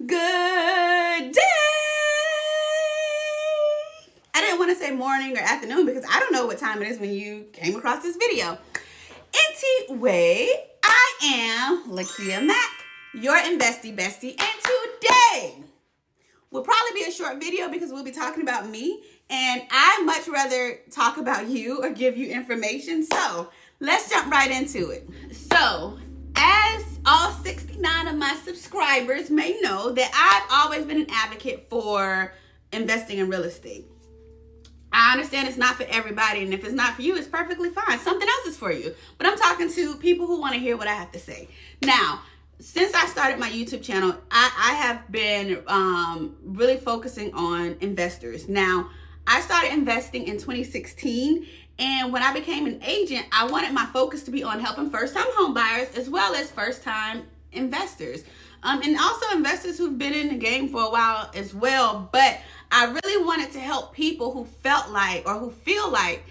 Good day. I didn't want to say morning or afternoon because I don't know what time it is when you came across this video. Anyway, I am Lakia Mack, your Investie Bestie, and today will probably be a short video because we'll be talking about me, and I'd much rather talk about you or give you information. So let's jump right into it. So, as all 69 of my subscribers may know, that I've always been an advocate for investing in real estate. I understand it's not for everybody, and if it's not for you, it's perfectly fine. Something else is for you. But I'm talking to people who want to hear what I have to say. Now, since I started my YouTube channel, I have been really focusing on investors. Now, I started investing in 2016, and when I became an agent, I wanted my focus to be on helping first-time home buyers as well as first-time investors. And also investors who've been in the game for a while as well. But I really wanted to help people who felt like or who feel like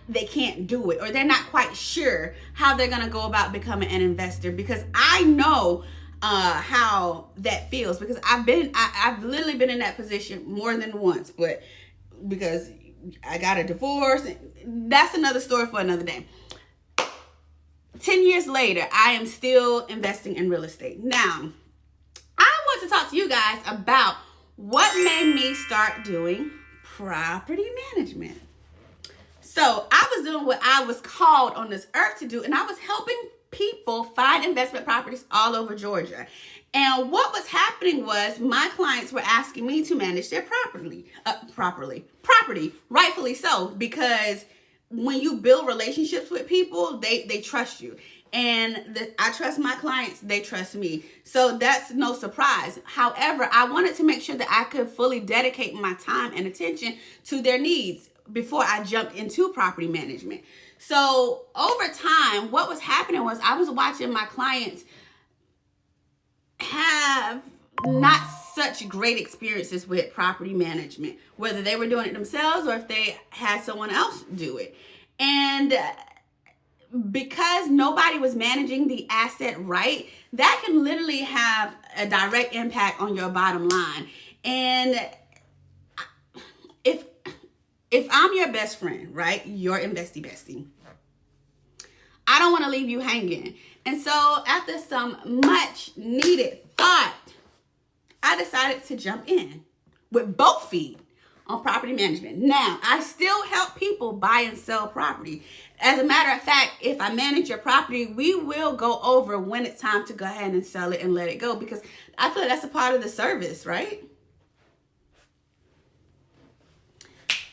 they can't do it, or they're not quite sure how they're going to go about becoming an investor, because I know how that feels, because I've literally been in that position more than once, but because I got a divorce, that's another story for another day. 10 years later, I am still investing in real estate. Now, I want to talk to you guys about what made me start doing property management. So I was doing what I was called on this earth to do, and I was helping people find investment properties all over Georgia. And what was happening was my clients were asking me to manage their property, rightfully so, because when you build relationships with people, they trust you. And I trust my clients, they trust me. So that's no surprise. However, I wanted to make sure that I could fully dedicate my time and attention to their needs before I jumped into property management. So over time, what was happening was I was watching my clients have not such great experiences with property management, whether they were doing it themselves or if they had someone else do it. And because nobody was managing the asset right, that can literally have a direct impact on your bottom line. And if I'm your best friend, right, your Investie Bestie, I don't want to leave you hanging. And so after some much needed thought, I decided to jump in with both feet on property management. Now, I still help people buy and sell property. As a matter of fact, if I manage your property, we will go over when it's time to go ahead and sell it and let it go, because I feel that's a part of the service, right?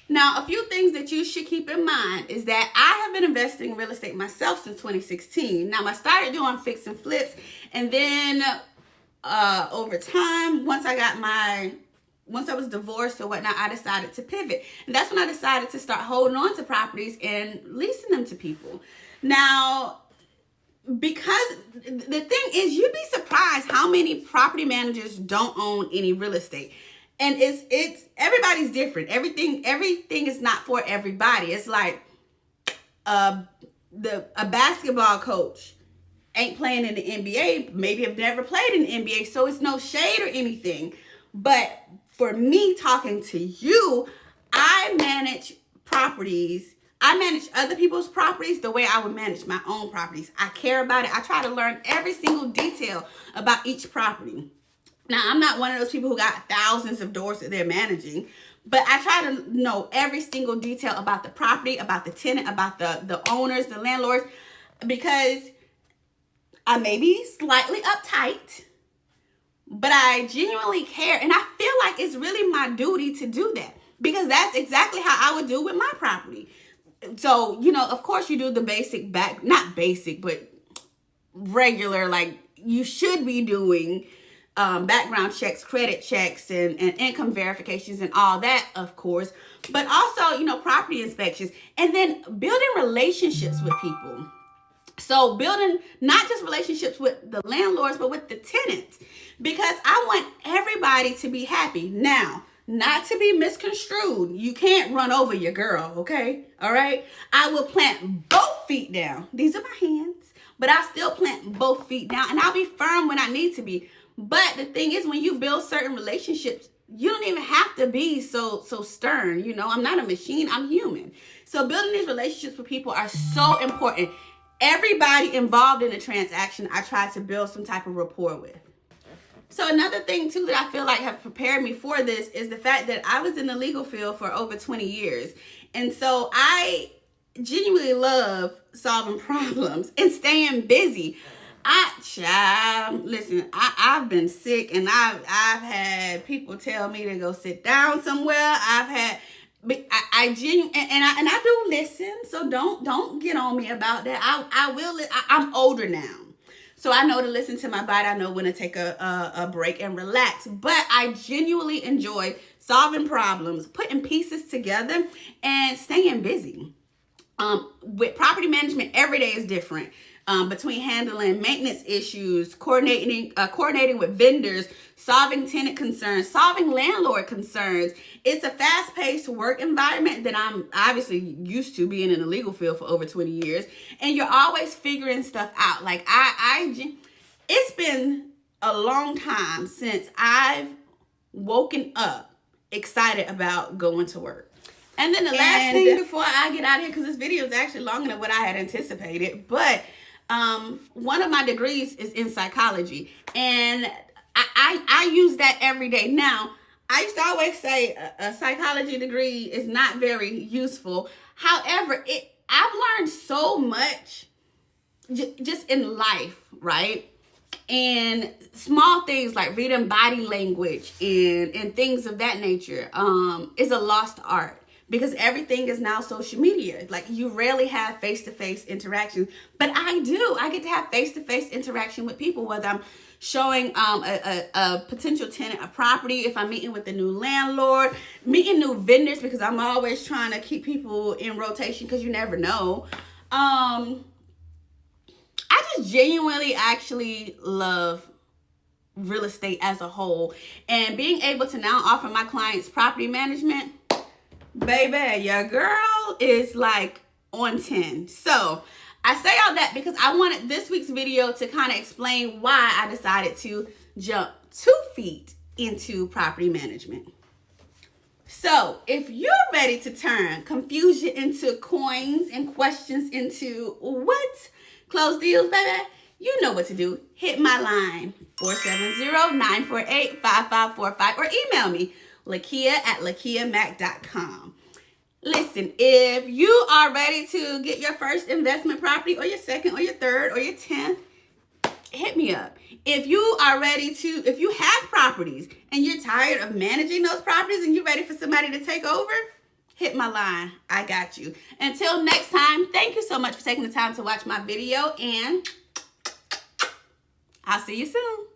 Now, a few things that you should keep in mind is that I have been investing in real estate myself since 2016. Now, I started doing fix and flips, and then over time, once I was divorced or whatnot, I decided to pivot. And that's when I decided to start holding on to properties and leasing them to people. Now, because the thing is, you'd be surprised how many property managers don't own any real estate. And it's everybody's different. Everything is not for everybody. It's like a basketball coach ain't playing in the NBA, maybe have never played in the NBA, so it's no shade or anything. But for me talking to you, I manage properties. I manage other people's properties the way I would manage my own properties. I care about it. I try to learn every single detail about each property. Now, I'm not one of those people who got thousands of doors that they're managing, but I try to know every single detail about the property, about the tenant, about the owners, the landlords, because I may be slightly uptight, but I genuinely care, and I feel like it's really my duty to do that, because that's exactly how I would do with my property. So, of course you do the basic not basic, but regular, like you should be doing background checks, credit checks, and income verifications and all that, of course, but also, property inspections, and then building relationships with people. So building not just relationships with the landlords, but with the tenants, because I want everybody to be happy. Now, not to be misconstrued, you can't run over your girl, okay? All right? I will plant both feet down. These are my hands. but I still plant both feet down, and I'll be firm when I need to be. But the thing is, when you build certain relationships, you don't even have to be so stern. You know, I'm not a machine, I'm human. So building these relationships with people are so important. Everybody involved in a transaction, I try to build some type of rapport with. So another thing too that I feel like have prepared me for this is the fact that I was in the legal field for over 20 years. And so I genuinely love solving problems and staying busy. I've been sick, and I've had people tell me to go sit down somewhere. I do listen, so don't get on me about that. I will. I'm older now, so I know to listen to my body. I know when to take a break and relax. But I genuinely enjoy solving problems, putting pieces together, and staying busy. With property management, every day is different. Between handling maintenance issues, coordinating with vendors, solving tenant concerns, solving landlord concerns. It's a fast-paced work environment that I'm obviously used to, being in the legal field for over 20 years. And you're always figuring stuff out. Like it's been a long time since I've woken up excited about going to work. And then the last thing before I get out of here, because this video is actually longer than what I had anticipated, but one of my degrees is in psychology, and I use that every day. Now, I used to always say a psychology degree is not very useful. However, I've learned so much just in life, right? And small things like reading body language and things of that nature is a lost art. Because everything is now social media. Like, you rarely have face-to-face interactions. But I do. I get to have face-to-face interaction with people, whether I'm showing a potential tenant a property, if I'm meeting with a new landlord, meeting new vendors, because I'm always trying to keep people in rotation because you never know. I just genuinely actually love real estate as a whole. And being able to now offer my clients property management, baby, your girl is like on 10. So I say all that because I wanted this week's video to kind of explain why I decided to jump 2 feet into property management. So if you're ready to turn confusion into coins and questions into what? Close deals, baby, you know what to do. Hit my line, 470-948-5545, or email me, lakia@lakiamac.com. Listen, if you are ready to get your first investment property, or your second, or your third, or your 10th, hit me up. If you have properties and you're tired of managing those properties and you're ready for somebody to take over, hit my line. I got you. Until next time, thank you so much for taking the time to watch my video, and I'll see you soon.